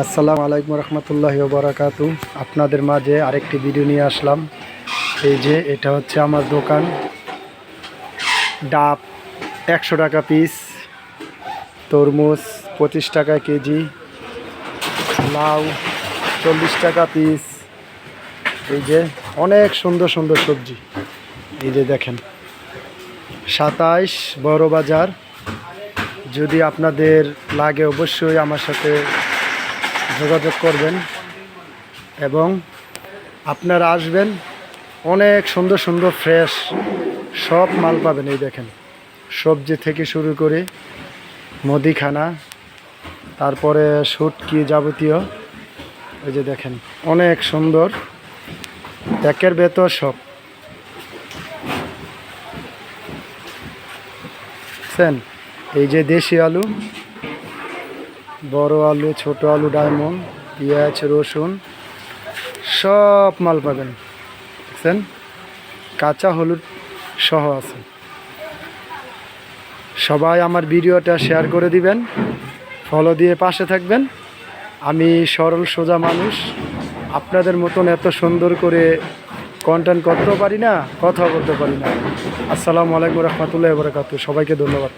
আসসালামু আলাইকুম রহমতুল্লাহি ওয়া বারাকাতু। আপনাদের মাঝে আরেকটি ভিডিও নিয়ে আসলাম। এই যে এটা হচ্ছে আমার দোকান। ডাব 100 টাকা পিস, তরমুজ 25 টাকা কেজি, লাউ 40 টাকা পিস। এই যে অনেক সুন্দর সুন্দর সবজি। এই যে দেখেন 27 বড় বাজার। যদি আপনাদের লাগে অবশ্যই আমার সাথে যোগাযোগ করবেন এবং আপনারা আসবেন। অনেক সুন্দর সুন্দর ফ্রেশ সব মাল পাবেন। এই দেখেন সবজি থেকে শুরু করে মুদিখানা, তারপরে শুটকি যাবতীয়। এই যে দেখেন অনেক সুন্দর, একের ভেতর সব। বুঝছেন? এই যে দেশি আলু, বড় আলু, ছোট আলু, ডায়মন্ড, পেঁয়াজ, রসুন সব মাল পাবেন। বুঝছেন? কাঁচা হলুদ সহ আছে। সবাই আমার ভিডিওটা শেয়ার করে দিবেন, ফলো দিয়ে পাশে থাকবেন। আমি সরল সোজা মানুষ, আপনাদের মতন এত সুন্দর করে কন্টেন্ট করতেও পারি না, কথা বলতে পারি না। আসসালামু আলাইকুম রহমতুল্লাহি ওয়া বারাকাতুহু। সবাইকে ধন্যবাদ।